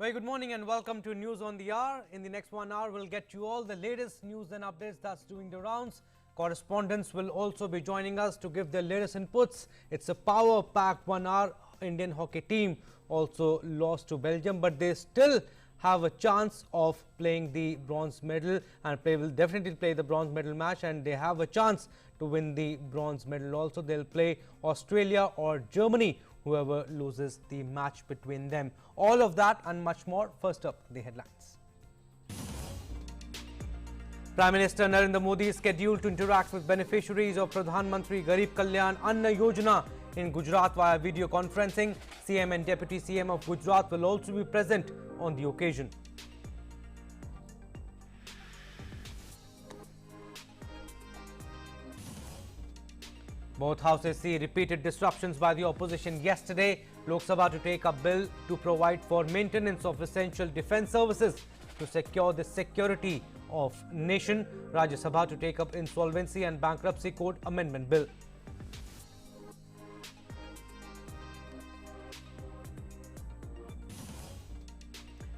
Very good morning and welcome to News on the Hour. In the next 1 hour, we'll get you all the latest news and updates that's doing the rounds. Correspondents will also be joining us to give their latest inputs. It's a power-packed 1 hour. Indian hockey team also lost to Belgium, but they still have a chance of playing the bronze medal and will definitely play the bronze medal match, and they have a chance to win the bronze medal also. They'll play Australia or Germany, whoever loses the match between them. All of that and much more. First up, the headlines. Prime Minister Narendra Modi is scheduled to interact with beneficiaries of Pradhan Mantri Garib Kalyan Anna Yojana in Gujarat via video conferencing. CM and Deputy CM of Gujarat will also be present on the occasion. Both houses see repeated disruptions by the opposition yesterday. Lok Sabha to take up bill to provide for maintenance of essential defence services to secure the security of nation. Rajya Sabha to take up insolvency and bankruptcy code amendment bill.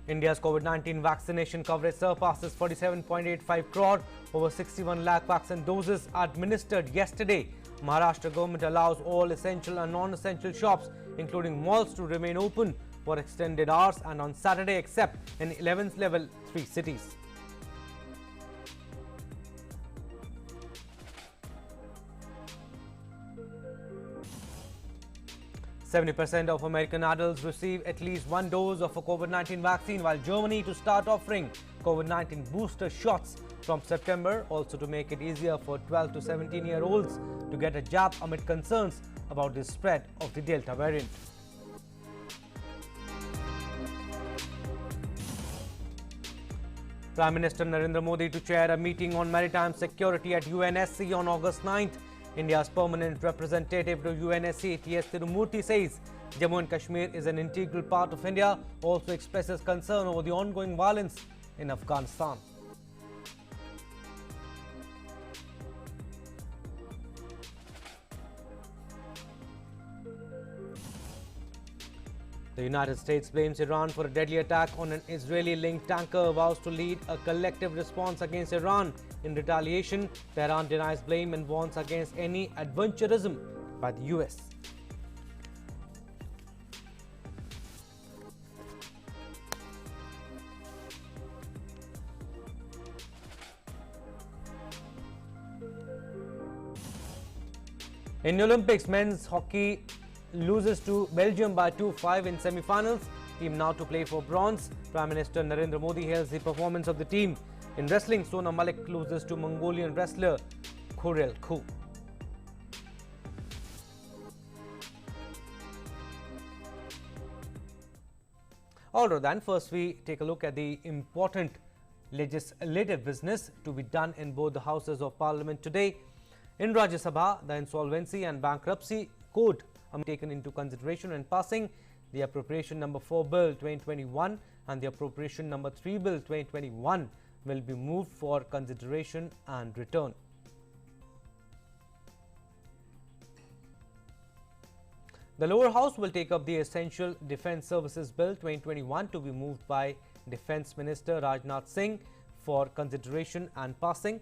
India's COVID-19 vaccination coverage surpasses 47.85 crore. Over 61 lakh vaccine doses administered yesterday. Maharashtra government allows all essential and non-essential shops, including malls, to remain open for extended hours and on Saturday except in 11th level 3 cities. %70% of American adults receive at least one dose of a COVID-19 vaccine, while Germany to start offering COVID-19 booster shots from September, also to make it easier for 12 to 17-year-olds to get a jab amid concerns about the spread of the Delta variant. Prime Minister Narendra Modi to chair a meeting on maritime security at UNSC on August 9th. India's permanent representative to UNSC, T.S. Tirumurti, says Jammu and Kashmir is an integral part of India. Also expresses concern over the ongoing violence in Afghanistan. The United States blames Iran for a deadly attack on an Israeli-linked tanker, vows to lead a collective response against Iran. In retaliation, Tehran denies blame and warns against any adventurism by the US. In the Olympics, men's hockey loses to Belgium by 2-5 in semi-finals. Team now to play for bronze. Prime Minister Narendra Modi hails the performance of the team. In wrestling, Sona Malik loses to Mongolian wrestler Khurel Khu. Alright then, first we take a look at the important legislative business to be done in both the houses of parliament today. In Rajya Sabha, the insolvency and bankruptcy code are taken into consideration and passing. The appropriation number 4 bill 2021 and the appropriation number 3 bill 2021 will be moved for consideration and return. The lower house will take up the essential defence services bill 2021 to be moved by Defence Minister Rajnath Singh for consideration and passing.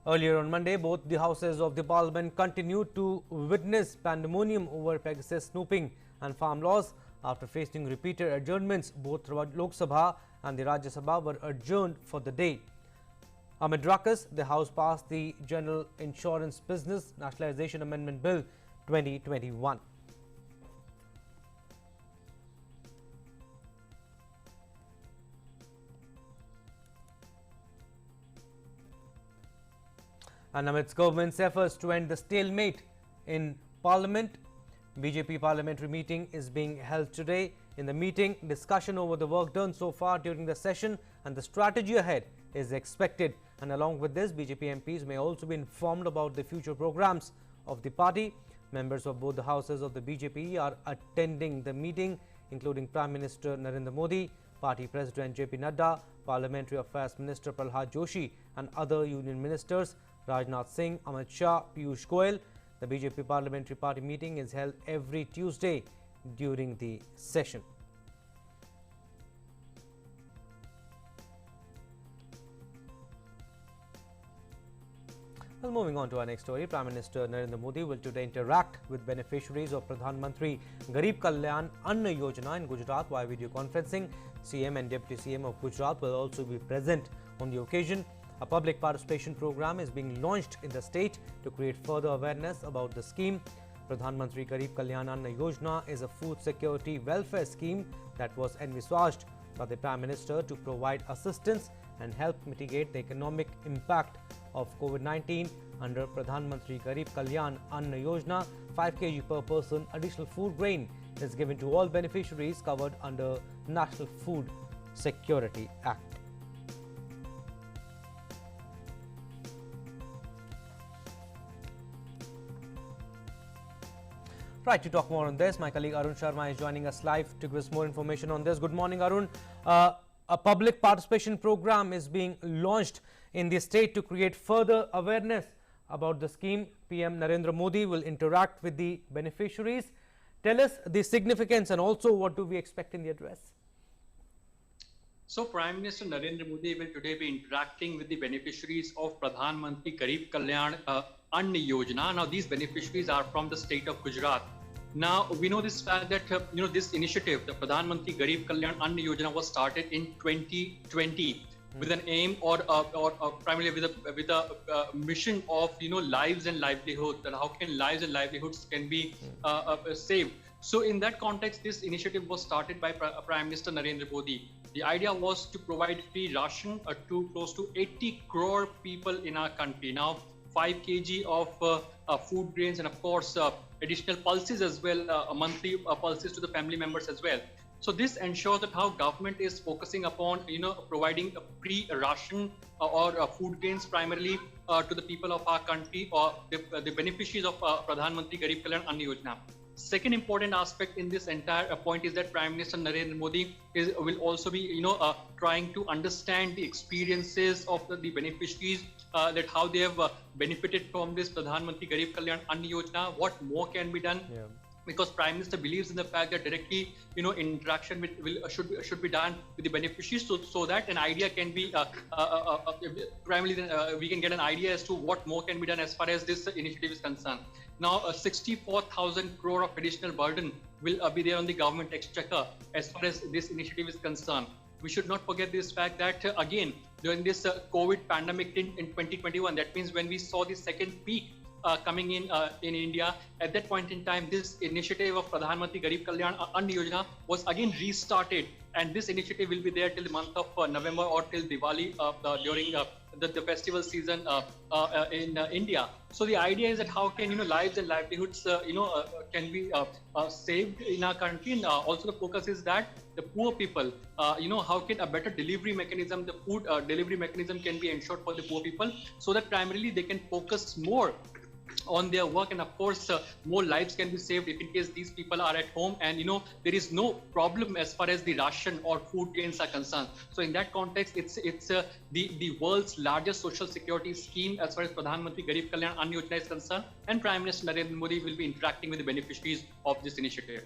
Earlier on Monday, both the houses of the parliament continued to witness pandemonium over Pegasus snooping and farm laws. After facing repeated adjournments, both Lok Sabha and the Rajya Sabha were adjourned for the day. Amid Ruckus, the House passed the General Insurance Business Nationalisation Amendment Bill 2021. And amidst government's efforts to end the stalemate in Parliament, BJP parliamentary meeting is being held today. In the meeting, discussion over the work done so far during the session and the strategy ahead is expected. And along with this, BJP MPs may also be informed about the future programs of the party. Members of both the houses of the BJP are attending the meeting, including Prime Minister Narendra Modi, Party President JP Nadda, Parliamentary Affairs Minister Prahlad Joshi and other union ministers, Rajnath Singh, Amit Shah, Piyush Goyal. The BJP Parliamentary Party meeting is held every Tuesday during the session. Well, moving on to our next story, Prime Minister Narendra Modi will today interact with beneficiaries of Pradhan Mantri Garib Kalyan Anna Yojana in Gujarat via video conferencing. CM and Deputy CM of Gujarat will also be present on the occasion. A public participation program is being launched in the state to create further awareness about the scheme. Pradhan Mantri Garib Kalyan Anna Yojana is a food security welfare scheme that was envisaged by the Prime Minister to provide assistance and help mitigate the economic impact of COVID-19. Under Pradhan Mantri Garib Kalyan Anna Yojana, 5 kg per person additional food grain is given to all beneficiaries covered under National Food Security Act. Right, to talk more on this, my colleague Arun Sharma is joining us live to give us more information on this. Good morning, Arun. A public participation program is being launched in the state to create further awareness about the scheme. PM Narendra Modi will interact with the beneficiaries. Tell us the significance and also what do we expect in the address? So Prime Minister Narendra Modi will today be interacting with the beneficiaries of Pradhan Mantri Garib Kalyan Anna Yojana. Now these beneficiaries are from the state of Gujarat. Now we know this fact that this initiative, the Pradhan Mantri Garib Kalyan Anna Yojana, was started in 2020 with an aim or primarily with a mission of lives and livelihoods, and how can lives and livelihoods can be saved. So in that context, this initiative was started by Prime Minister Narendra Modi. The idea was to provide free ration to close to 80 crore people in our country. Now 5 kg of food grains and of course additional pulses as well, monthly pulses to the family members as well. So this ensures that how government is focusing upon providing a free ration or food grains primarily to the people of our country or the beneficiaries of Pradhan Mantri Garib Kalyan Anna Yojana. Second important aspect in this entire point is that Prime Minister Narendra Modi will also be trying to understand the experiences of the beneficiaries, that how they have benefited from this Pradhan Mantri Garib Kalyan Anna Yojana, what more can be done. Yeah. Because Prime Minister believes in the fact that directly interaction should be done with the beneficiaries, so that an idea can be primarily we can get an idea as to what more can be done as far as this initiative is concerned. Now 64,000 crore of additional burden will be there on the government exchequer as far as this initiative is concerned. We should not forget this fact that again during this COVID pandemic in 2021, that means when we saw the second peak coming in India, at that point in time, this initiative of Pradhan Mantri Garib Kalyan Anna Yojana was again restarted, and this initiative will be there till the month of November or till Diwali during the festival season in India. So the idea is that how can lives and livelihoods can be saved in our country, and also the focus is that the poor people, how can a better delivery mechanism, the food delivery mechanism can be ensured for the poor people, so that primarily they can focus more on their work, and of course more lives can be saved if in case these people are at home and there is no problem as far as the ration or food grains are concerned. So in that context, it's the world's largest social security scheme as far as Pradhan Mantri Garib Kalyan Anna Yojana is concerned, and Prime Minister Narendra Modi will be interacting with the beneficiaries of this initiative.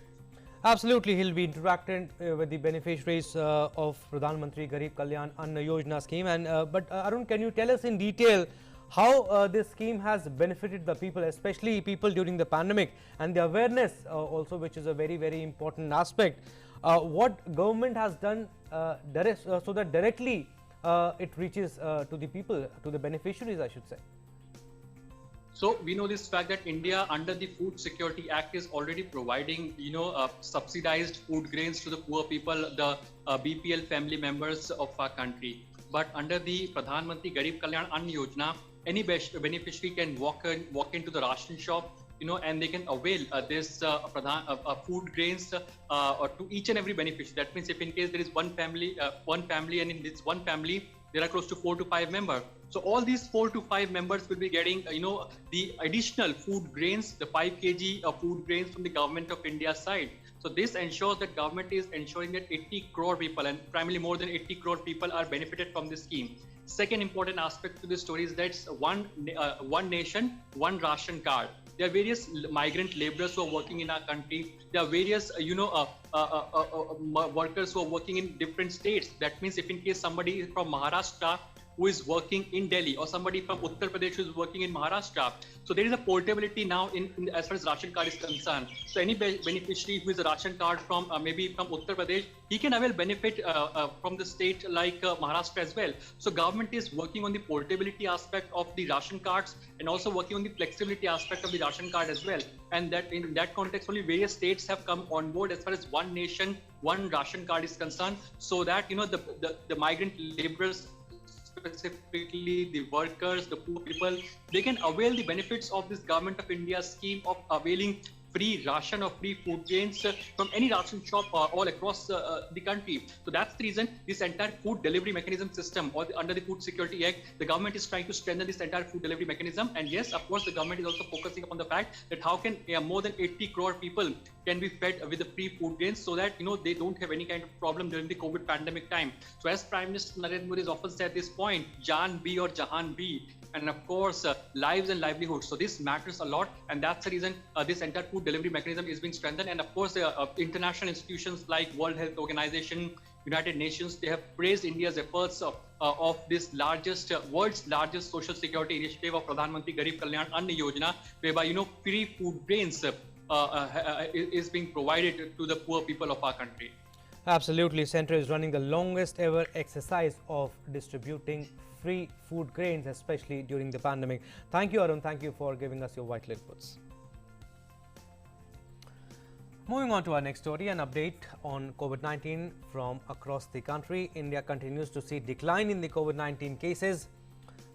Absolutely, he'll be interacting with the beneficiaries of Pradhan Mantri Garib Kalyan Anna Yojana scheme. And but Arun, can you tell us in detail how this scheme has benefited the people, especially people during the pandemic, and the awareness also, which is a very, very important aspect. What government has done so that directly it reaches to the people, to the beneficiaries, I should say. So we know this fact that India under the Food Security Act is already providing subsidized food grains to the poor people, the BPL family members of our country. But under the Pradhan Mantri Garib Kalyan Anna Yojana, any beneficiary can walk into the ration shop, and they can avail this food grains to each and every beneficiary. That means if in case there is one family, and in this one family there are close to 4 to 5 members. So all these 4 to 5 members will be getting, the additional food grains, the 5 kg of food grains from the government of India side. So this ensures that government is ensuring that 80 crore people, and primarily more than 80 crore people, are benefited from this scheme. Second important aspect to this story is that one nation, one ration card. There are various migrant laborers who are working in our country. There are various, workers who are working in different states. That means if in case somebody is from Maharashtra who is working in Delhi, or somebody from Uttar Pradesh who is working in Maharashtra. So there is a portability now in as far as ration card is concerned. So any beneficiary who is a ration card from maybe from Uttar Pradesh, he can avail benefit from the state like Maharashtra as well. So government is working on the portability aspect of the ration cards and also working on the flexibility aspect of the ration card as well. And that in that context, only various states have come on board as far as one nation, one ration card is concerned, so that the migrant laborers, specifically the workers, the poor people, they can avail the benefits of this Government of India scheme of availing free ration or free food grains from any ration shop all across the country. So that's the reason this entire food delivery mechanism system, or under the Food Security Act, the government is trying to strengthen this entire food delivery mechanism. And yes, of course, the government is also focusing upon the fact that how can more than 80 crore people can be fed with the free food grains, so that they don't have any kind of problem during the COVID pandemic time. So as Prime Minister Narendra Modi has often said this point, Jaan bhi or Jahan bhi, and of course lives and livelihoods. So this matters a lot, and that's the reason this entire food delivery mechanism is being strengthened. And of course international institutions like World Health Organization, United Nations, they have praised India's efforts of this world's largest social security initiative of Pradhan Mantri Garib Kalyan Ann Yojana, whereby free food grains is being provided to the poor people of our country. Absolutely. Centre is running the longest ever exercise of distributing free food grains, especially during the pandemic. Thank you, Arun. Thank you for giving us your vital inputs. Moving on to our next story, an update on COVID-19 from across the country. India continues to see decline in the COVID-19 cases,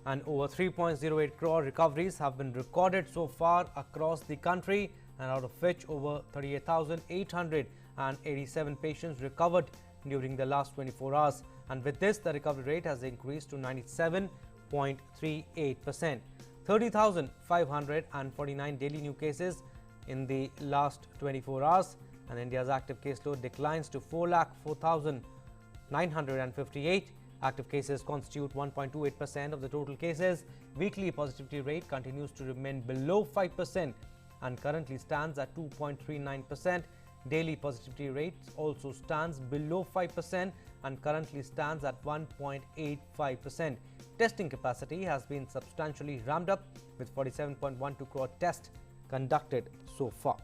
and over 3.08 crore recoveries have been recorded so far across the country, and out of which over 38,887 patients recovered during the last 24 hours. And with this, the recovery rate has increased to 97.38%. 30,549 daily new cases in the last 24 hours, and India's active caseload declines to 4,04,958. Active cases constitute 1.28% of the total cases. Weekly positivity rate continues to remain below 5% and currently stands at 2.39%. Daily positivity rate also stands below 5% and currently stands at 1.85%. Testing capacity has been substantially ramped up, with 47.12 crore tests conducted so far.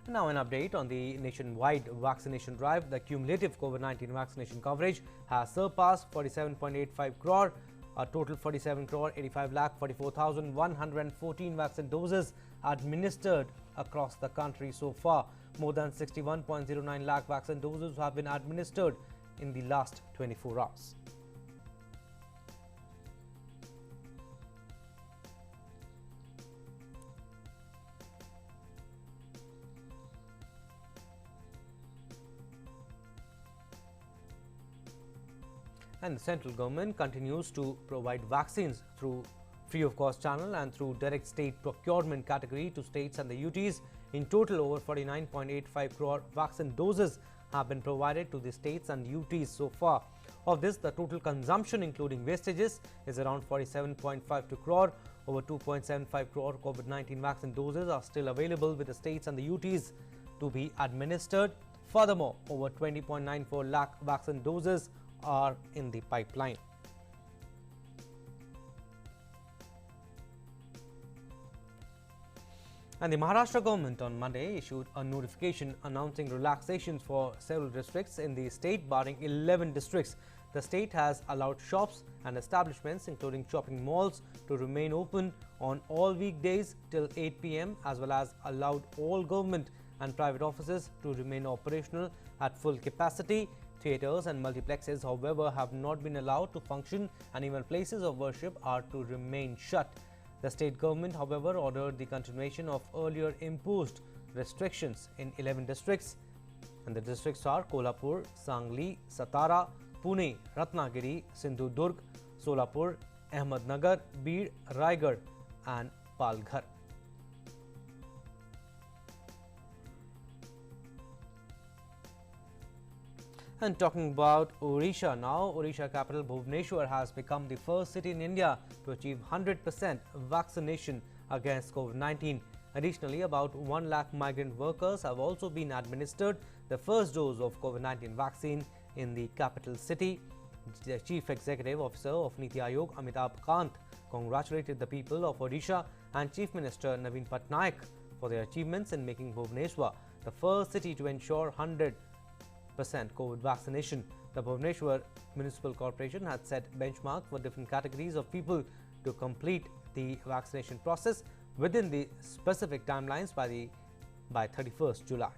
Now an update on the nationwide vaccination drive. The cumulative COVID-19 vaccination coverage has surpassed 47.85 crore. A total 47 crore 85 lakh 44,114 vaccine doses administered across the country so far. More than 61.09 lakh vaccine doses have been administered in the last 24 hours. And the central government continues to provide vaccines through free of cost channel and through direct state procurement category to states and the UTs. In total, over 49.85 crore vaccine doses have been provided to the states and UTs so far. Of this, the total consumption including wastages is around 47.52 crore. Over 2.75 crore COVID-19 vaccine doses are still available with the states and the UTs to be administered. Furthermore, over 20.94 lakh vaccine doses are in the pipeline. And the Maharashtra government on Monday issued a notification announcing relaxations for several districts in the state, barring 11 districts. The state has allowed shops and establishments, including shopping malls, to remain open on all weekdays till 8 p.m. as well as allowed all government and private offices to remain operational at full capacity. Theatres and multiplexes, however, have not been allowed to function, and even places of worship are to remain shut. The state government, however, ordered the continuation of earlier imposed restrictions in 11 districts, and the districts are Kolhapur, Sangli, Satara, Pune, Ratnagiri, Sindhudurg, Solapur, Ahmednagar, Beed, Raigad and Palghar. And talking about Odisha now, Odisha capital Bhubaneswar has become the first city in India to achieve 100% vaccination against COVID-19. Additionally, about 1 lakh migrant workers have also been administered the first dose of COVID-19 vaccine in the capital city. The Chief Executive Officer of Niti Aayog, Amitabh Kant, congratulated the people of Odisha and Chief Minister Naveen Patnaik for their achievements in making Bhubaneswar the first city to ensure 100% COVID vaccination. The Bhubaneswar Municipal Corporation had set benchmark for different categories of people to complete the vaccination process within the specific timelines by 31st July.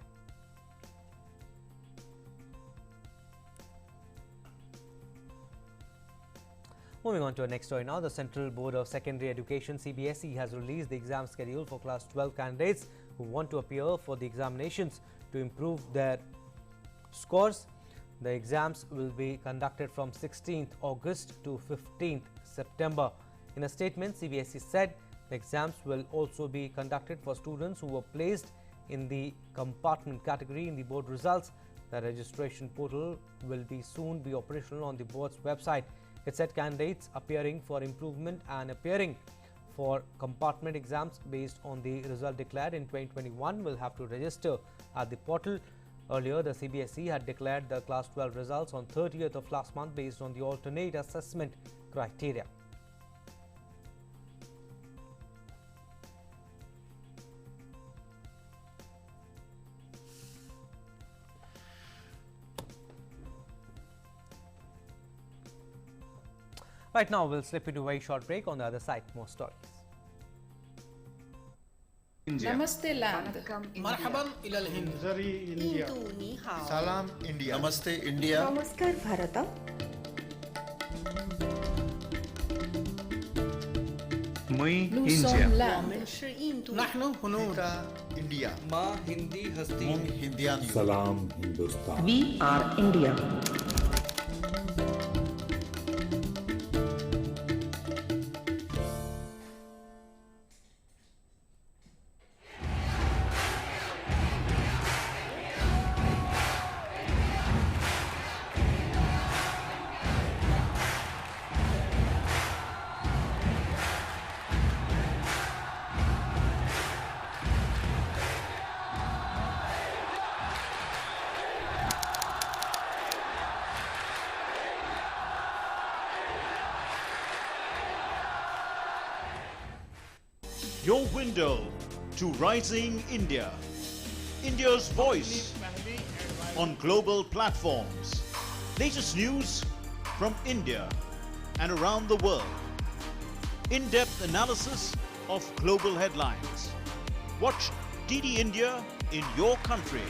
Moving on to our next story now, the Central Board of Secondary Education CBSE has released the exam schedule for class 12 candidates who want to appear for the examinations to improve their scores. The exams will be conducted from 16th August to 15th September. In a statement, CBSE said the exams will also be conducted for students who were placed in the compartment category in the board results. The registration portal will soon be operational on the board's website. It said candidates appearing for improvement and appearing for compartment exams based on the result declared in 2021 will have to register at the portal. Earlier, the CBSE had declared the class 12 results on 30th of last month based on the alternate assessment criteria. Right now, we'll slip into a very short break. On the other side, more stories. Namaste land. Marhaban ila al-Hind. Zari India. Salam India. Namaste India. Namaskar Bharata. Muy NEWSON India. land. Nahnu hunud. India. Ma Hindi Hasti. Mung Hindian. Salam Hindustan. We are India. Your window to rising India. India's voice on global platforms. Latest news from India and around the world. In-depth analysis of global headlines. Watch DD India in your country.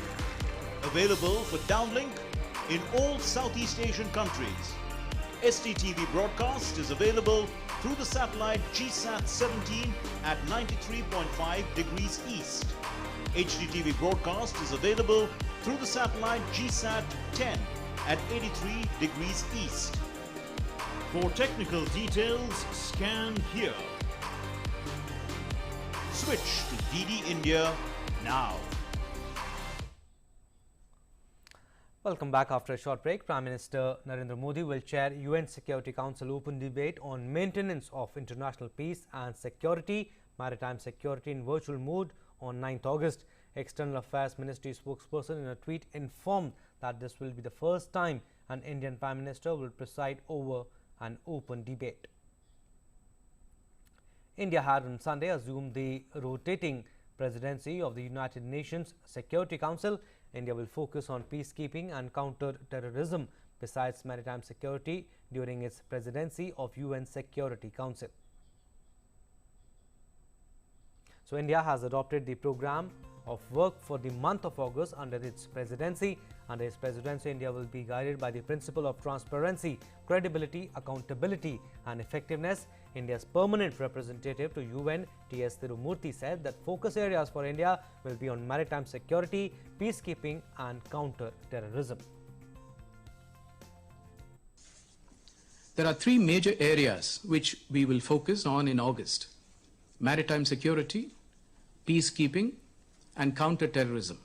Available for downlink in all Southeast Asian countries. STTV broadcast is available through the satellite GSAT 17 at 93.5 degrees east. HDTV broadcast is available through the satellite GSAT 10 at 83 degrees east. For technical details, scan here. Switch to DD India now. Welcome back after a short break. Prime Minister Narendra Modi will chair UN Security Council open debate on maintenance of international peace and security, maritime security in virtual mode on 9th August. External Affairs Ministry spokesperson in a tweet informed that this will be the first time an Indian Prime Minister will preside over an open debate. India had on Sunday assumed the rotating presidency of the United Nations Security Council. India will focus on peacekeeping and counter-terrorism besides maritime security during its presidency of UN Security Council. So, India has adopted the program of work for the month of August under its presidency. Under its presidency, India will be guided by the principle of transparency, credibility, accountability and effectiveness. India's permanent representative to UN, T.S. Tirumurthy, said that focus areas for India will be on maritime security, peacekeeping and counter-terrorism. There are three major areas which we will focus on in August. maritime security, peacekeeping, and counter-terrorism.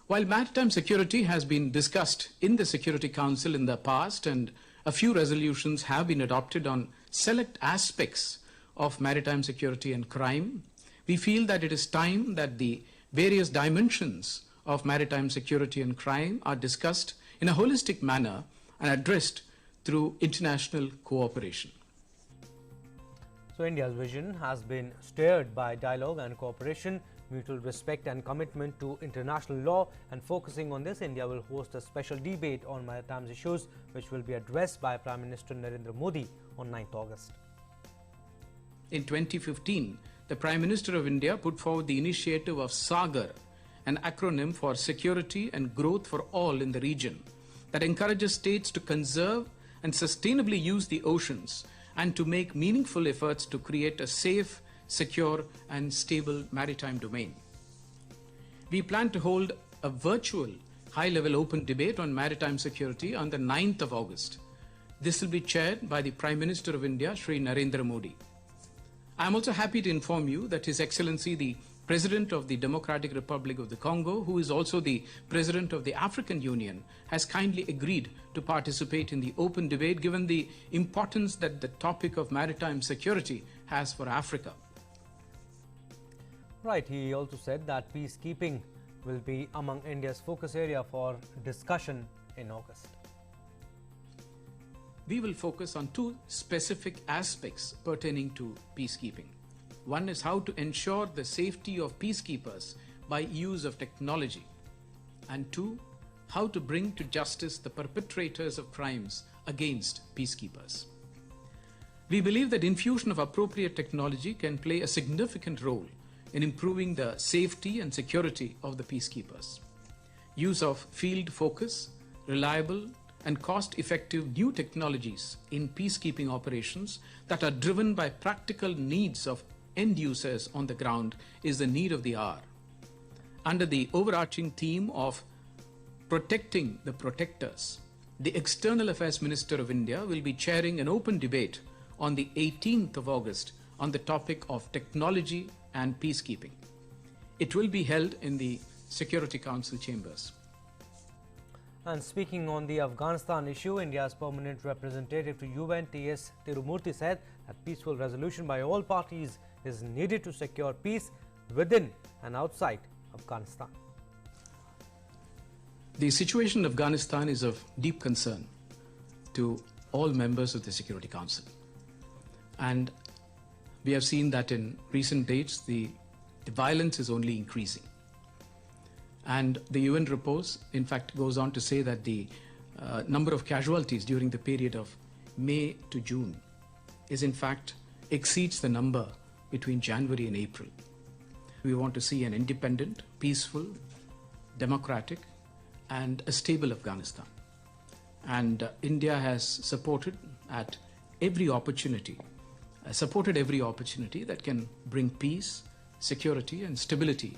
While maritime security has been discussed in the Security Council in the past and a few resolutions have been adopted on select aspects of maritime security and crime, we feel that it is time that the various dimensions of maritime security and crime are discussed in a holistic manner and addressed through international cooperation. So India's vision has been steered by dialogue and cooperation, mutual respect and commitment to international law, and focusing on this, India will host a special debate on maritime issues which will be addressed by Prime Minister Narendra Modi on 9th August. In 2015, the Prime Minister of India put forward the initiative of SAGAR, an acronym for Security and Growth for All in the region, that encourages states to conserve and sustainably use the oceans and to make meaningful efforts to create a safe, secure and stable maritime domain. We plan to hold a virtual high-level open debate on maritime security on the 9th of August. This will be chaired by the Prime Minister of India, Shri Narendra Modi. I am also happy to inform you that His Excellency the President of the Democratic Republic of the Congo, who is also the President of the African Union, has kindly agreed to participate in the open debate given the importance that the topic of maritime security has for Africa. Right, he also said that peacekeeping will be among India's focus area for discussion in August. We will focus on two specific aspects pertaining to peacekeeping. One is how to ensure the safety of peacekeepers by use of technology. And two, how to bring to justice the perpetrators of crimes against peacekeepers. We believe that infusion of appropriate technology can play a significant role in improving the safety and security of the peacekeepers. Use of field focus, reliable and cost-effective new technologies in peacekeeping operations that are driven by practical needs of end users on the ground is the need of the hour. Under the overarching theme of protecting the protectors, the External Affairs Minister of India will be chairing an open debate on the 18th of August on the topic of technology and peacekeeping. It will be held in the Security Council chambers. And speaking on the Afghanistan issue, India's permanent representative to UN, T.S. Tirumurti, said that peaceful resolution by all parties is needed to secure peace within and outside Afghanistan. The situation in Afghanistan is of deep concern to all members of the Security Council. And we have seen that in recent dates, the violence is only increasing. And the UN report, in fact, goes on to say that the number of casualties during the period of May to June is, in fact, exceeds the number between January and April. We want to see an independent, peaceful, democratic, and a stable Afghanistan. And India has supported every opportunity that can bring peace, security, and stability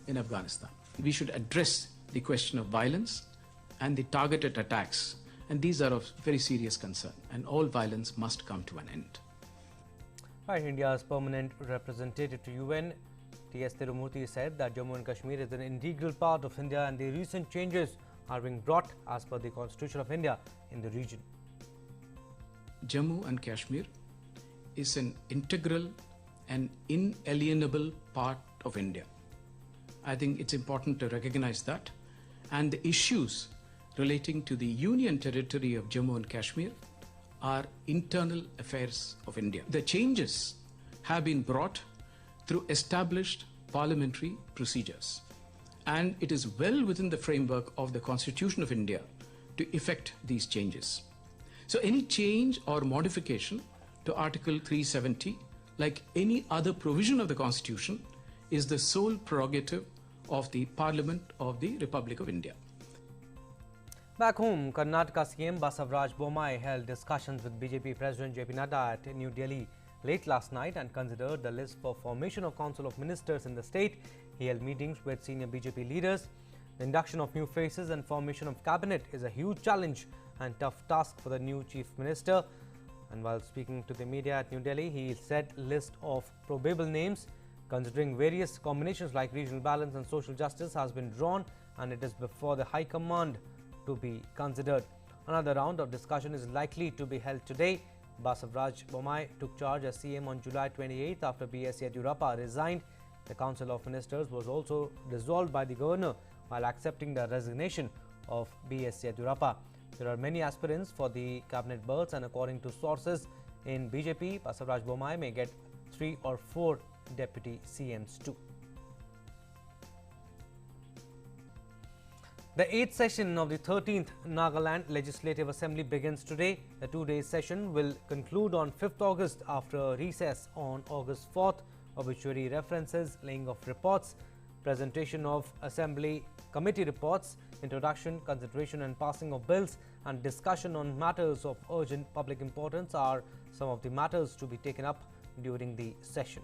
in Afghanistan. We should address the question of violence and the targeted attacks, and these are of very serious concern, and all violence must come to an end. Right, India's permanent representative to UN, T.S. Tirumurti, said that Jammu and Kashmir is an integral part of India and the recent changes are being brought as per the Constitution of India in the region. Jammu and Kashmir is an integral and inalienable part of India. I think it's important to recognize that, and the issues relating to the Union territory of Jammu and Kashmir are internal affairs of India. The changes have been brought through established parliamentary procedures, and it is well within the framework of the Constitution of India to effect these changes. So any change or modification to Article 370, like any other provision of the Constitution, is the sole prerogative of the Parliament of the Republic of India. Back home, Karnataka CM Basavaraj Bommai held discussions with BJP President JP Nadda at New Delhi late last night and considered the list for formation of Council of Ministers in the state. He held meetings with senior BJP leaders. The induction of new faces and formation of cabinet is a huge challenge and tough task for the new Chief Minister. And while speaking to the media at New Delhi, he said list of probable names considering various combinations like regional balance and social justice has been drawn, and it is before the High Command to be considered. Another round of discussion is likely to be held today. Basavaraj Bommai took charge as CM on July 28th after B.S. Yediyurappa resigned. The Council of Ministers was also dissolved by the Governor while accepting the resignation of B.S. Yediyurappa. There are many aspirants for the cabinet berths, and according to sources in BJP, Basavaraj Bommai may get 3 or 4 deputy CMs too. The 8th session of the 13th Nagaland Legislative Assembly begins today. The 2-day session will conclude on 5th August after a recess on August 4th. Obituary references, laying of reports, presentation of Assembly committee reports, introduction, consideration and passing of bills, and discussion on matters of urgent public importance are some of the matters to be taken up during the session.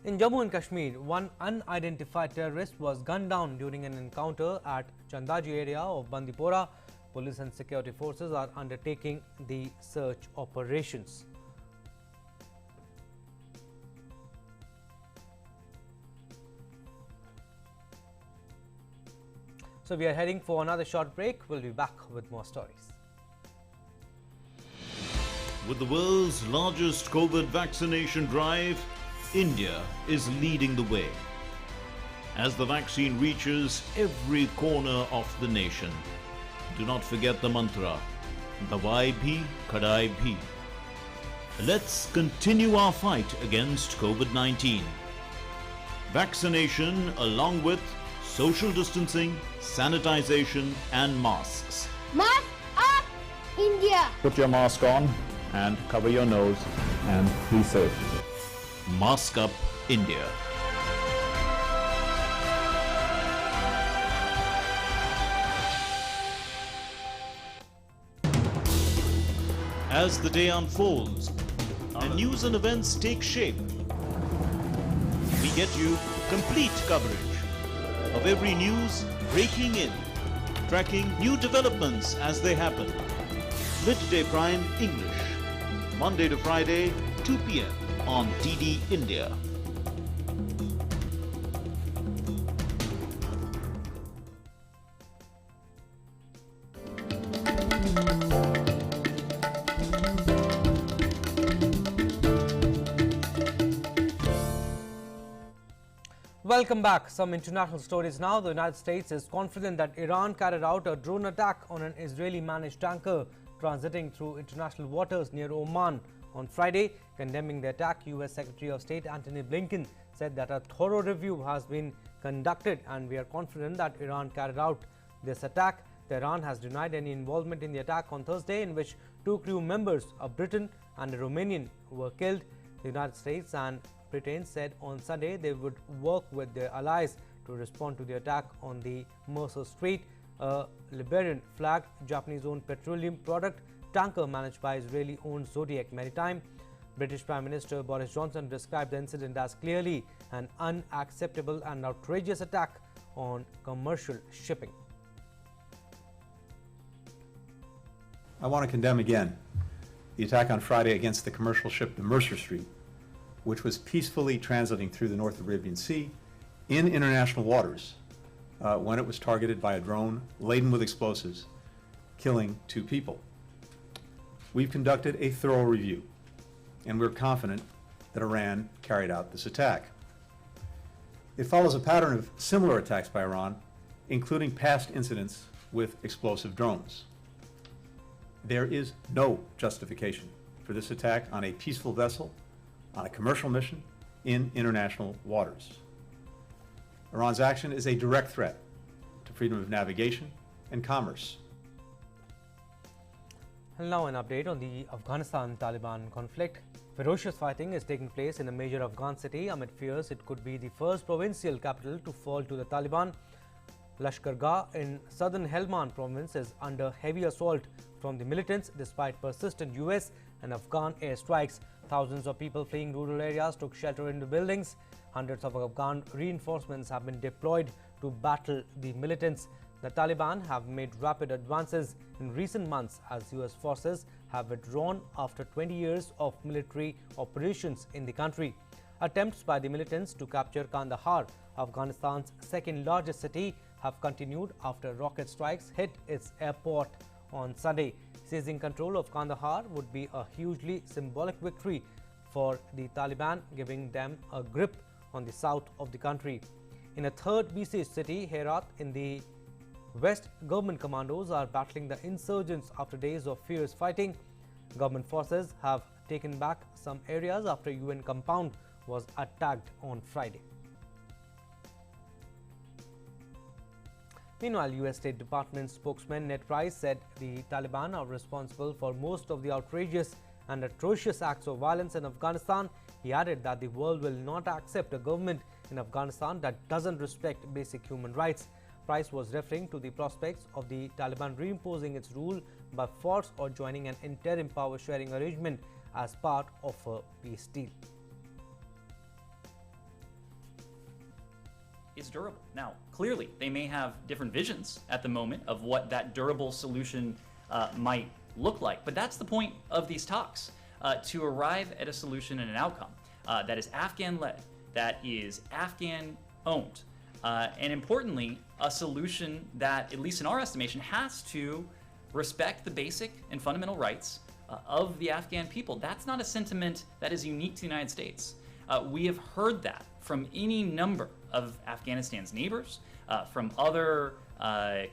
In Jammu and Kashmir, one unidentified terrorist was gunned down during an encounter at Chandaji area of Bandipora. Police and security forces are undertaking the search operations. So we are heading for another short break. We'll be back with more stories. With the world's largest COVID vaccination drive, India is leading the way. As the vaccine reaches every corner of the nation, do not forget the mantra, Dawai bhi, Kadai bhi. Let's continue our fight against COVID-19. Vaccination along with social distancing, sanitization and masks. Mask up, India! Put your mask on and cover your nose and be safe. Mask up, India. As the day unfolds and news and events take shape, we get you complete coverage of every news breaking in, tracking new developments as they happen. Midday Prime English, Monday to Friday, 2 p.m. on DD India. Welcome back. Some international stories now. The United States is confident that Iran carried out a drone attack on an Israeli-managed tanker transiting through international waters near Oman on Friday. Condemning the attack, U.S. Secretary of State Antony Blinken said that a thorough review has been conducted and we are confident that Iran carried out this attack. Tehran has denied any involvement in the attack on Thursday, in which 2 crew members, a Briton and a Romanian, were killed. The United States and Britain said on Sunday they would work with their allies to respond to the attack on the Mercer Strait, a Liberian-flagged Japanese-owned petroleum product tanker managed by Israeli-owned Zodiac Maritime. British Prime Minister Boris Johnson described the incident as clearly an unacceptable and outrageous attack on commercial shipping. I want to condemn again the attack on Friday against the commercial ship the Mercer Strait, which was peacefully transiting through the North Arabian Sea in international waters when it was targeted by a drone laden with explosives, killing 2 people. We've conducted a thorough review, and we're confident that Iran carried out this attack. It follows a pattern of similar attacks by Iran, including past incidents with explosive drones. There is no justification for this attack on a peaceful vessel on a commercial mission in international waters. Iran's action is a direct threat to freedom of navigation and commerce. And now an update on the Afghanistan-Taliban conflict. Ferocious fighting is taking place in a major Afghan city amid fears it could be the first provincial capital to fall to the Taliban. Lashkargah in southern Helmand province is under heavy assault from the militants despite persistent US and Afghan airstrikes. Thousands of people fleeing rural areas took shelter in the buildings. Hundreds of Afghan reinforcements have been deployed to battle the militants. The Taliban have made rapid advances in recent months as US forces have withdrawn after 20 years of military operations in the country. Attempts by the militants to capture Kandahar, Afghanistan's second largest city, have continued after rocket strikes hit its airport on Sunday. Seizing control of Kandahar would be a hugely symbolic victory for the Taliban, giving them a grip on the south of the country. In a third besieged city, Herat in the west, government commandos are battling the insurgents after days of fierce fighting. Government forces have taken back some areas after UN compound was attacked on Friday. Meanwhile, US State Department spokesman Ned Price said the Taliban are responsible for most of the outrageous and atrocious acts of violence in Afghanistan. He added that the world will not accept a government in Afghanistan that doesn't respect basic human rights. Price was referring to the prospects of the Taliban reimposing its rule by force or joining an interim power sharing arrangement as part of a peace deal. Is durable. Now, clearly, they may have different visions at the moment of what that durable solution might look like, but that's the point of these talks, to arrive at a solution and an outcome that is Afghan-led, that is Afghan-owned, and importantly, a solution that, at least in our estimation, has to respect the basic and fundamental rights of the Afghan people. That's not a sentiment that is unique to the United States. We have heard that from any number of Afghanistan's neighbors, from other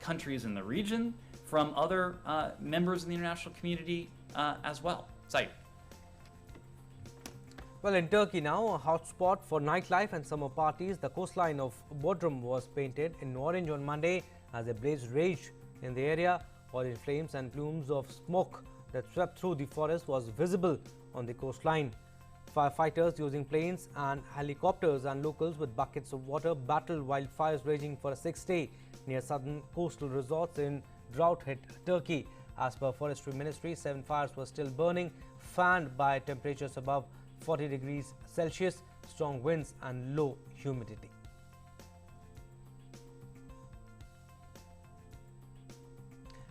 countries in the region, from other members of the international community as well. Saeed. Well, in Turkey now, a hotspot for nightlife and summer parties, the coastline of Bodrum was painted in orange on Monday as a blaze raged in the area. Orange flames and plumes of smoke that swept through the forest was visible on the coastline. Firefighters using planes and helicopters and locals with buckets of water battled wildfires raging for a 6th day near southern coastal resorts in drought-hit Turkey. As per Forestry Ministry, 7 fires were still burning, fanned by temperatures above 40 degrees Celsius, strong winds and low humidity.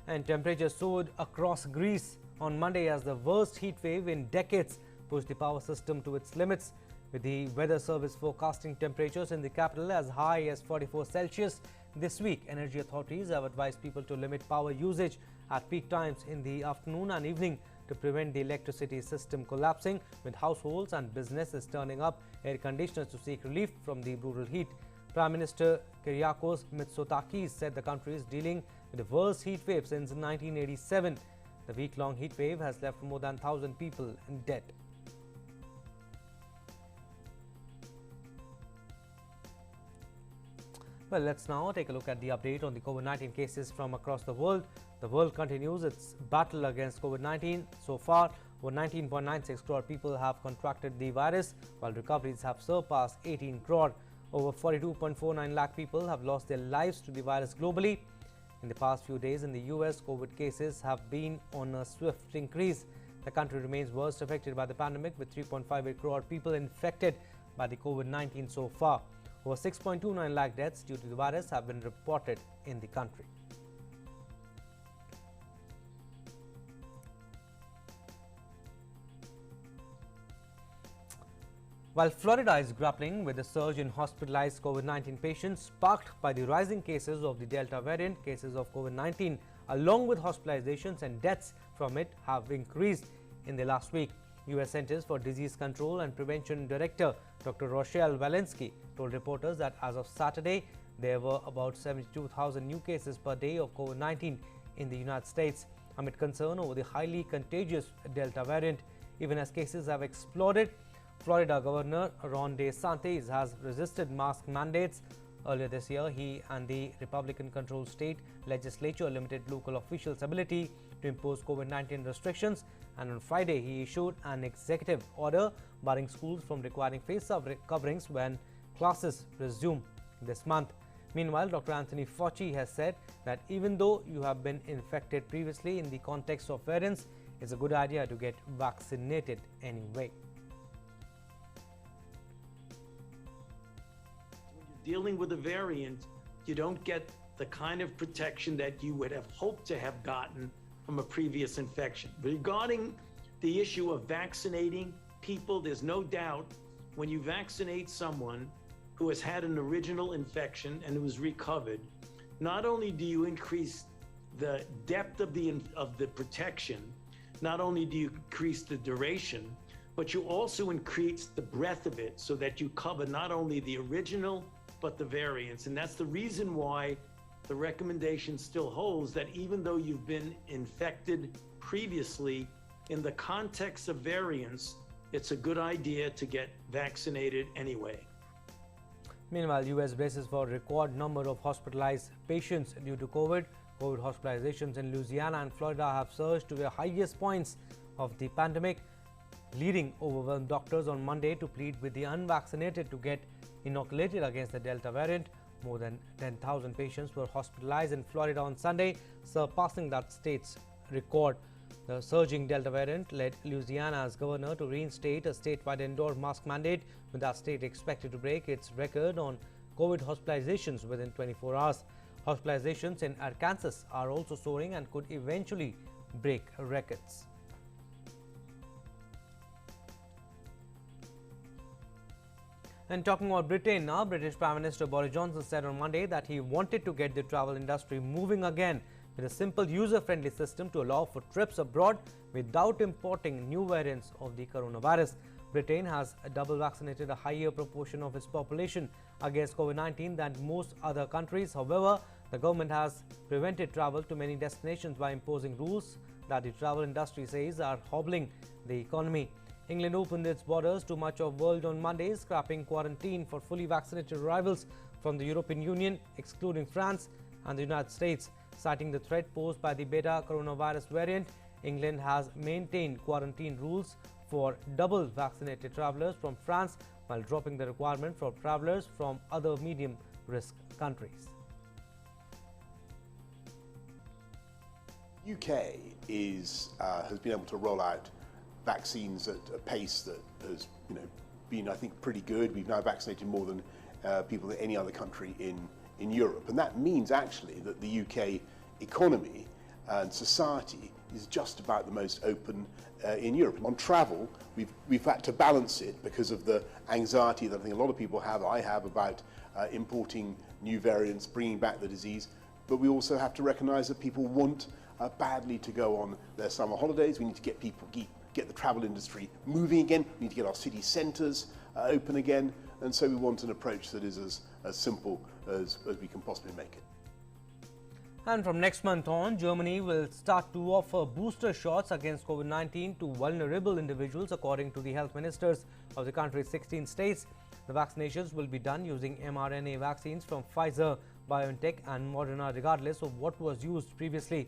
And temperatures soared across Greece on Monday as the worst heat wave in decades pushed the power system to its limits, with the weather service forecasting temperatures in the capital as high as 44 Celsius. This week, energy authorities have advised people to limit power usage at peak times in the afternoon and evening to prevent the electricity system collapsing, with households and businesses turning up air conditioners to seek relief from the brutal heat. Prime Minister Kyriakos Mitsotakis said the country is dealing with the worst heat wave since 1987. The week-long heat wave has left more than 1,000 people dead. Well, let's now take a look at the update on the COVID-19 cases from across the world. The world continues its battle against COVID-19. So far, over 19.96 crore people have contracted the virus, while recoveries have surpassed 18 crore. Over 42.49 lakh people have lost their lives to the virus globally. In the past few days in the US, COVID cases have been on a swift increase. The country remains worst affected by the pandemic, with 3.58 crore people infected by the COVID-19 so far. Over 6.29 lakh deaths due to the virus have been reported in the country. While Florida is grappling with a surge in hospitalized COVID-19 patients sparked by the rising cases of the Delta variant, cases of COVID-19 along with hospitalizations and deaths from it have increased in the last week. U.S. Centers for Disease Control and Prevention Director Dr. Rochelle Walensky told reporters that as of Saturday, there were about 72,000 new cases per day of COVID-19 in the United States, amid concern over the highly contagious Delta variant. Even as cases have exploded, Florida Governor Ron DeSantis has resisted mask mandates. Earlier this year, he and the Republican-controlled state legislature limited local officials' ability to impose COVID-19 restrictions, and on Friday, he issued an executive order barring schools from requiring face coverings when classes resume this month. Meanwhile, Dr. Anthony Fauci has said that even though you have been infected previously in the context of variants, it's a good idea to get vaccinated anyway. Dealing with a variant, you don't get the kind of protection that you would have hoped to have gotten from a previous infection. Regarding the issue of vaccinating people, there's no doubt when you vaccinate someone who has had an original infection and who has recovered, not only do you increase the depth of the protection, not only do you increase the duration, but you also increase the breadth of it so that you cover not only the original, but the variants. And that's the reason why the recommendation still holds that even though you've been infected previously, in the context of variants, it's a good idea to get vaccinated anyway. Meanwhile, US braces for record number of hospitalized patients due to COVID. COVID hospitalizations in Louisiana and Florida have surged to the highest points of the pandemic, leading overwhelmed doctors on Monday to plead with the unvaccinated to get inoculated against the Delta variant. More than 10,000 patients were hospitalized in Florida on Sunday, surpassing that state's record. The surging Delta variant led Louisiana's governor to reinstate a statewide indoor mask mandate, with that state expected to break its record on COVID hospitalizations within 24 hours. Hospitalizations in Arkansas are also soaring and could eventually break records. And talking about Britain now, British Prime Minister Boris Johnson said on Monday that he wanted to get the travel industry moving again with a simple user-friendly system to allow for trips abroad without importing new variants of the coronavirus. Britain has double vaccinated a higher proportion of its population against COVID-19 than most other countries. However, the government has prevented travel to many destinations by imposing rules that the travel industry says are hobbling the economy. England opened its borders to much of the world on Monday, scrapping quarantine for fully vaccinated arrivals from the European Union, excluding France and the United States. Citing the threat posed by the beta coronavirus variant, England has maintained quarantine rules for double vaccinated travelers from France, while dropping the requirement for travelers from other medium risk countries. UK has been able to roll out vaccines at a pace that has been, I think, pretty good. We've now vaccinated more than people than any other country in Europe, and that means actually that the UK economy and society is just about the most open in Europe. On travel, we've had to balance it because of the anxiety that I think a lot of people have, I have, about importing new variants, bringing back the disease. But we also have to recognise that people want badly to go on their summer holidays. We need to get the travel industry moving again. We need to get our city centres open again. And so we want an approach that is as simple as we can possibly make it. And from next month on, Germany will start to offer booster shots against COVID-19 to vulnerable individuals, according to the health ministers of the country's 16 states. The vaccinations will be done using mRNA vaccines from Pfizer, BioNTech and Moderna, regardless of what was used previously.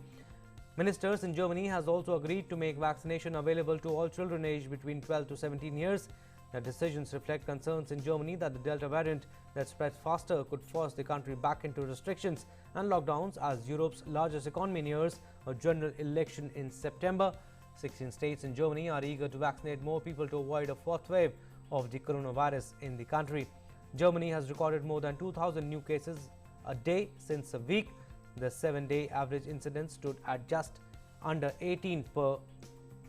Ministers in Germany has also agreed to make vaccination available to all children aged between 12 to 17 years. The decisions reflect concerns in Germany that the Delta variant that spreads faster could force the country back into restrictions and lockdowns as Europe's largest economy nears a general election in September. 16 states in Germany are eager to vaccinate more people to avoid a fourth wave of the coronavirus in the country. Germany has recorded more than 2,000 new cases a day since a week. The 7-day average incidence stood at just under 18 per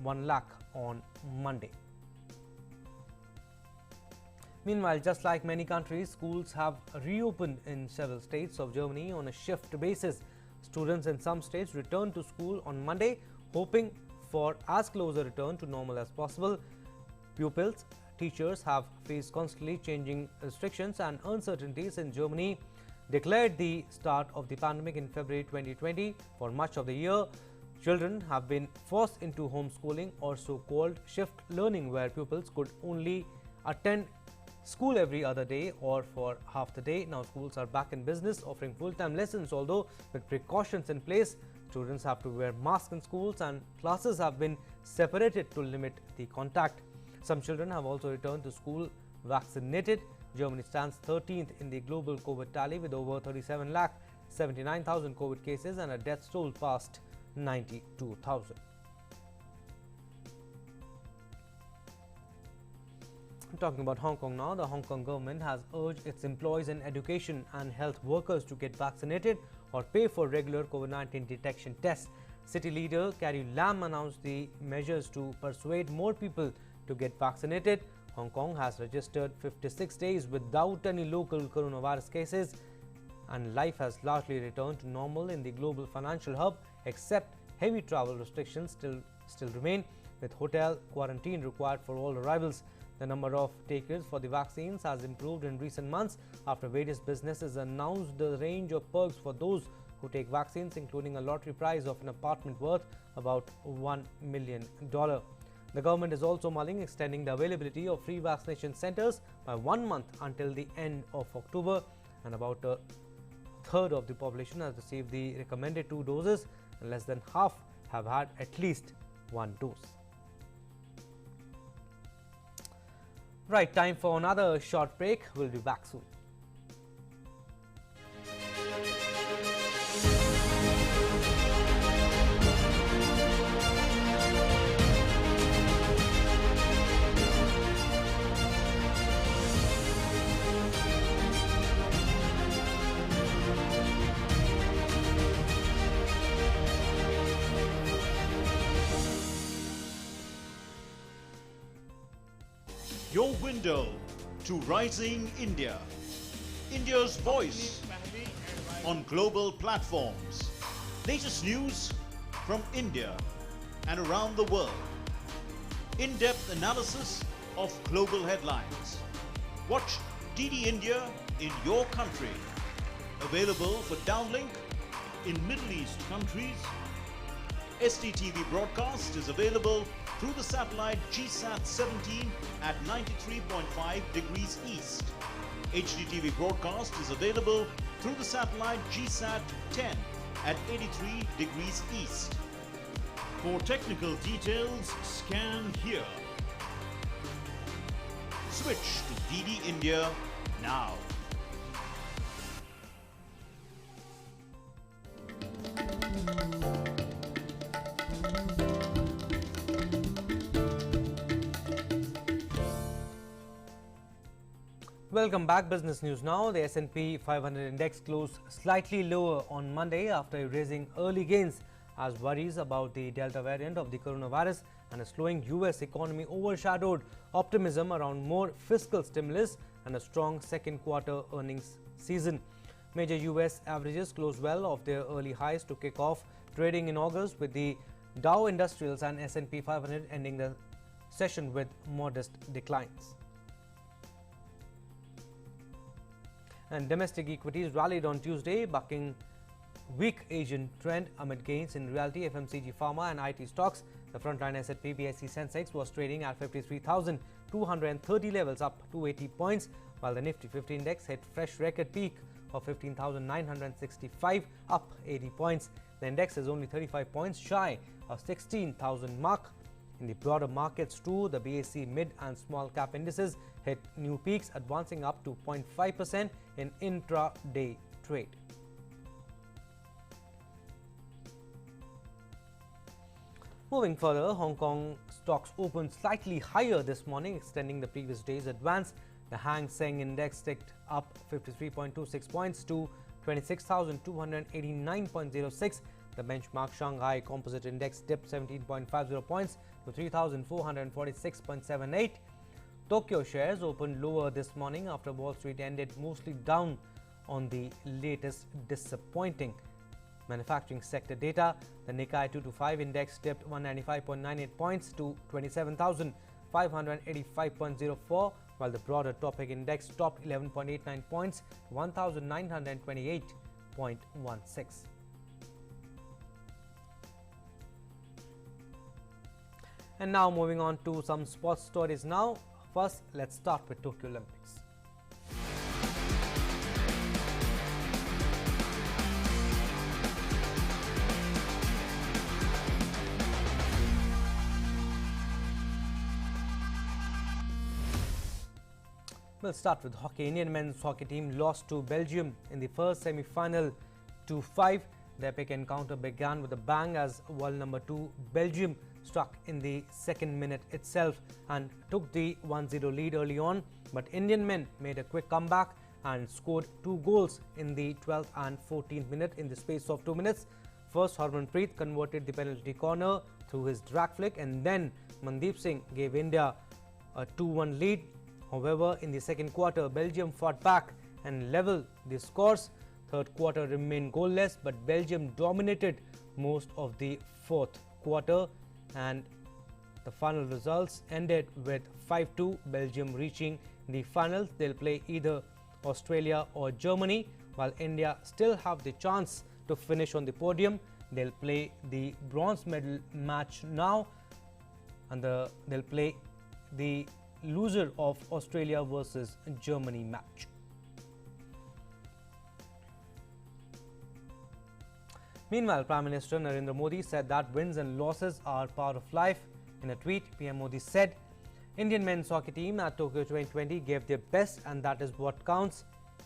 1 lakh on Monday. Meanwhile, just like many countries, schools have reopened in several states of Germany on a shift basis. Students in some states returned to school on Monday, hoping for as close a return to normal as possible. Pupils, teachers have faced constantly changing restrictions and uncertainties in Germany. Declared the start of the pandemic in February 2020, for much of the year, children have been forced into homeschooling or so-called shift learning, where pupils could only attend school every other day or for half the day. Now schools are back in business, offering full-time lessons, although with precautions in place. Students have to wear masks in schools and classes have been separated to limit the contact. Some children have also returned to school vaccinated. Germany stands 13th in the global COVID tally with over 37,79,000 COVID cases and a death toll past 92,000. Talking about Hong Kong now, the Hong Kong government has urged its employees in education and health workers to get vaccinated or pay for regular COVID-19 detection tests. City leader Carrie Lam announced the measures to persuade more people to get vaccinated. Hong Kong has registered 56 days without any local coronavirus cases, and life has largely returned to normal in the global financial hub, except heavy travel restrictions still remain, with hotel quarantine required for all arrivals. The number of takers for the vaccines has improved in recent months after various businesses announced the range of perks for those who take vaccines, including a lottery prize of an apartment worth about $1 million. The government is also mulling extending the availability of free vaccination centers by 1 month until the end of October, and about a third of the population has received the recommended 2 doses and less than half have had at least 1 dose. Right, time for another short break. We'll be back soon. Your window to rising India. India's voice on global platforms. Latest news from India and around the world. In-depth analysis of global headlines. Watch DD India in your country. Available for downlink in Middle East countries. STTV broadcast is available through the satellite GSAT 17 at 93.5 degrees east. HDTV broadcast is available through the satellite GSAT 10 at 83 degrees east. For technical details, scan here. Switch to DD India now. Welcome back. Business news now. The S&P 500 index closed slightly lower on Monday after erasing early gains as worries about the Delta variant of the coronavirus and a slowing US economy overshadowed optimism around more fiscal stimulus and a strong second quarter earnings season. Major US averages closed well off their early highs to kick off trading in August, with the Dow Industrials and S&P 500 ending the session with modest declines. And domestic equities rallied on Tuesday, bucking weak Asian trend amid gains in realty, FMCG, pharma and IT stocks. The frontline S&P BSE Sensex was trading at 53,230 levels, up 280 points, while the Nifty 50 index hit fresh record peak of 15,965, up 80 points. The index is only 35 points shy of 16,000 mark. In the broader markets too, the BSE mid and small cap indices hit new peaks, advancing up to 0.5% in intra-day trade. Moving further, Hong Kong stocks opened slightly higher this morning, extending the previous day's advance. The Hang Seng Index ticked up 53.26 points to 26,289.06. The benchmark Shanghai Composite Index dipped 17.50 points to 3,446.78. Tokyo shares opened lower this morning after Wall Street ended mostly down on the latest disappointing manufacturing sector data. The Nikkei 225 index dipped 195.98 points to 27,585.04, while the broader Topix index topped 11.89 points to 1,928.16. And now moving on to some sports stories now. First, let's start with Tokyo Olympics. We'll start with hockey. Indian men's hockey team lost to Belgium in the first semi-final 2-5. The epic encounter began with a bang as world number 2 Belgium struck in the second minute itself and took the 1-0 lead early on, but Indian men made a quick comeback and scored 2 goals in the 12th and 14th minute in the space of 2 minutes. First, Harmanpreet converted the penalty corner through his drag flick, and then Mandeep Singh gave India a 2-1 lead. However, in the second quarter, Belgium fought back and levelled the scores. Third quarter remained goalless, but Belgium dominated most of the fourth quarter, and the final results ended with 5-2, Belgium reaching the finals. They'll play either Australia or Germany, while India still have the chance to finish on the podium. They'll play the bronze medal match now, and they'll play the loser of Australia versus Germany match. Meanwhile, Prime Minister Narendra Modi said that wins and losses are part of life. In a tweet, PM Modi said, Indian men's hockey team at Tokyo 2020 gave their best, and that is what counts.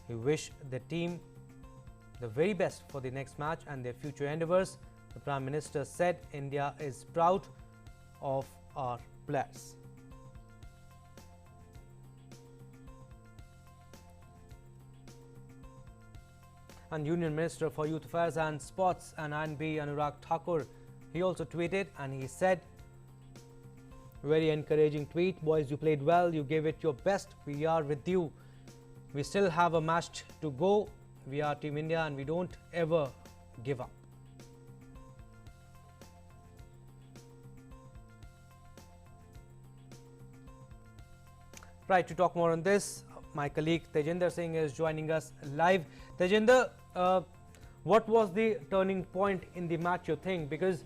We wish the team the very best for the next match and their future endeavours. The Prime Minister said India is proud of our players. And Union Minister for Youth Affairs and Sports and INB Anurag Thakur, he also tweeted and he said, very encouraging tweet, boys, you played well, you gave it your best, we are with you. We still have a match to go. We are Team India and we don't ever give up. Right, to talk more on this, my colleague Tejinder Singh is joining us live. Tejinder, what was the turning point in the match, you think? Because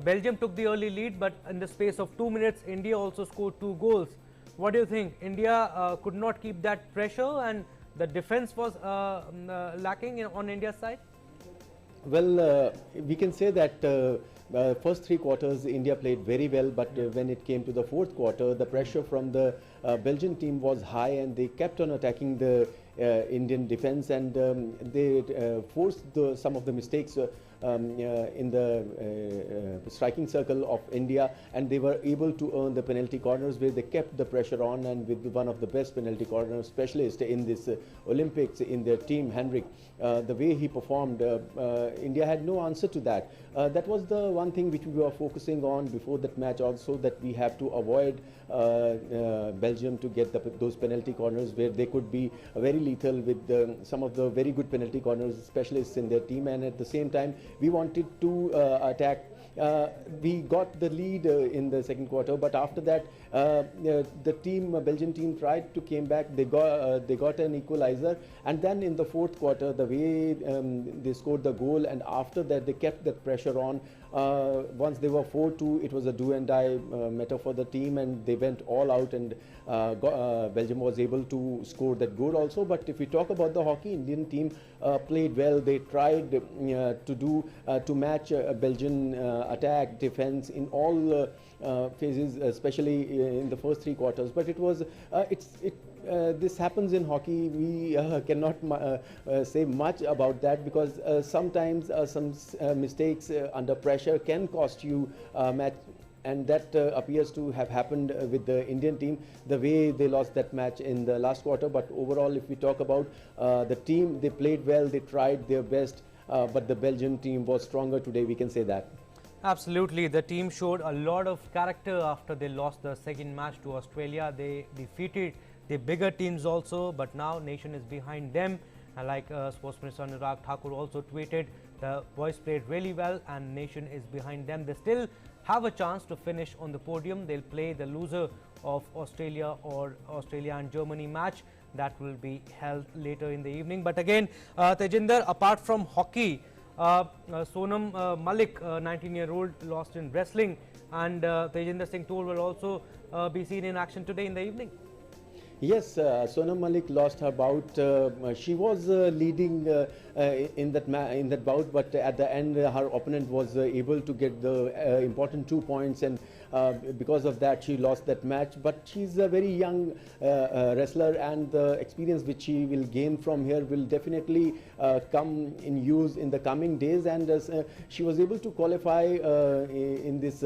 Belgium took the early lead, but in the space of 2 minutes, India also scored 2 goals. What do you think? India could not keep that pressure, and the defense was lacking on India's side? Well, we can say that first 3 quarters India played very well, but when it came to the fourth quarter, the pressure from the Belgian team was high, and they kept on attacking the Indian defense, and they forced some of the mistakes in the striking circle of India, and they were able to earn the penalty corners where they kept the pressure on, and with one of the best penalty corner specialists in this Olympics in their team, Henrik, the way he performed, India had no answer to that. That was the one thing which we were focusing on before that match also, that we have to avoid Belgium to get those penalty corners where they could be very lethal with some of the very good penalty corners specialists in their team, and at the same time we wanted to attack. We got the lead in the second quarter, but after that the Belgian team tried to came back. They got an equalizer, and then in the fourth quarter, the way they scored the goal, and after that they kept that pressure on. Once they were 4-2, it was a do and die matter for the team, and they went all out, and Belgium was able to score that goal also. But if we talk about the hockey, Indian team played well. They tried to match Belgian attack, defense in all phases, especially in the first 3 quarters. But it was this happens in hockey. We cannot say much about that, because sometimes some mistakes under pressure can cost you match, and that appears to have happened with the Indian team, the way they lost that match in the last quarter. But overall, if we talk about the team, they played well, they tried their best, but the Belgian team was stronger today, we can say that. Absolutely, the team showed a lot of character after they lost the second match to Australia. They defeated the bigger teams also, but now nation is behind them. And like Sports Minister Anurag Thakur also tweeted, the boys played really well and nation is behind them. They still have a chance to finish on the podium. They'll play the loser of Australia and Germany match that will be held later in the evening. But again, Tejinder, apart from hockey, Sonam Malik, 19-year-old, lost in wrestling, and Tejinder Singh Tool will also be seen in action today in the evening. Yes, Sonam Malik lost her bout. She was leading in that bout, but at the end her opponent was able to get the important 2 points, and because of that she lost that match. But she's a very young wrestler, and the experience which she will gain from here will definitely come in use in the coming days. And she was able to qualify in these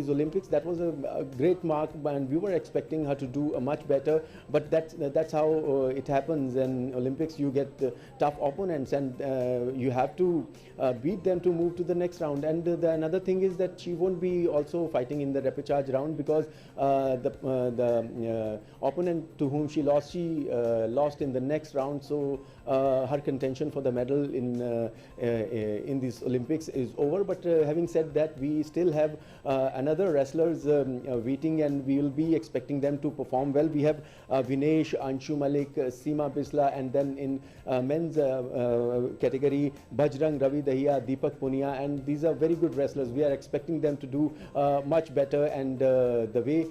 Olympics. That was a great mark, and we were expecting her to do a much better. But that's how it happens in Olympics. You get tough opponents, and you have to beat them to move to the next round. And another thing is that she won't be also fighting in the repechage round, because the opponent to whom she lost in the next round. So her contention for the medal in these Olympics is over. But having said that, we still have another wrestlers waiting, and we will be expecting them to perform well. We have Vinesh, Anshu Malik, Seema Bisla, and then in men's category, Bajrang, Ravi Dahiya, Deepak Punia, and these are very good wrestlers. We are expecting them to do much better, and the way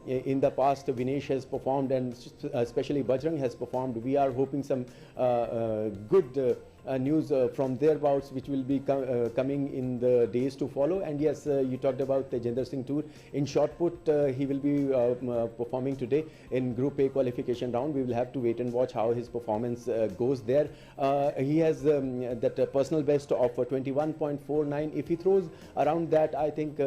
in the past Vinesh has performed, and especially Bajrang has performed, we are hoping some good news from thereabouts, which will be coming in the days to follow. And yes, you talked about Tejinder Singh Toor. In shot put, he will be performing today in Group A qualification round. We will have to wait and watch how his performance goes there. He has that personal best of 21.49. If he throws around that, I think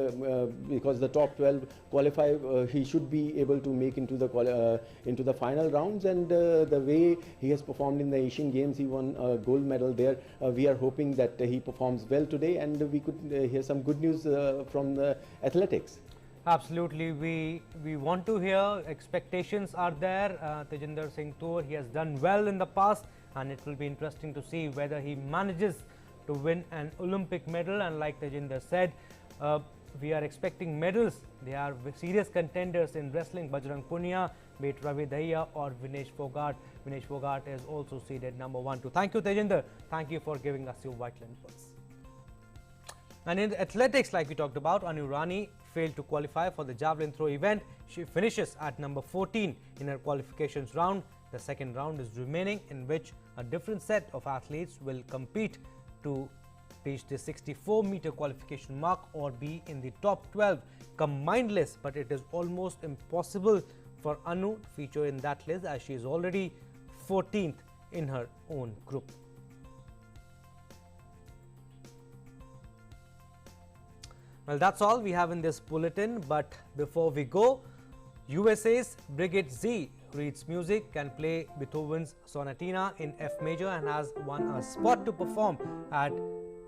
because the top 12 qualify, he should be able to make into the final rounds. And the way he has performed in the Asian Games, he won a gold medal there. We are hoping that he performs well today, and we could hear some good news from the athletics. Absolutely, we want to hear. Expectations are there. Tejinder Singh Toor, he has done well in the past, and it will be interesting to see whether he manages to win an Olympic medal. And like Tejinder said, we are expecting medals. They are serious contenders in wrestling. Bajrang Punia, be it Ravi Dahiya or Vinesh Fogart. Vinesh Fogart is also seeded number 1, 2. Thank you, Tejinder. Thank you for giving us your vital inputs. And in athletics, like we talked about, Anu Rani failed to qualify for the javelin throw event. She finishes at number 14 in her qualifications round. The second round is remaining, in which a different set of athletes will compete to reach the 64-meter qualification mark or be in the top 12 combined list. But it is almost impossible for Anu to feature in that list, as she is already 14th in her own group. Well, that's all we have in this bulletin. But before we go, USA's Brigitte Z reads music, can play Beethoven's Sonatina in F major, and has won a spot to perform at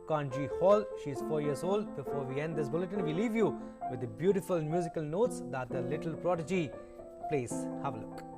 Carnegie Hall. She is 4 years old. Before we end this bulletin, we leave you with the beautiful musical notes that the little prodigy plays. Have a look.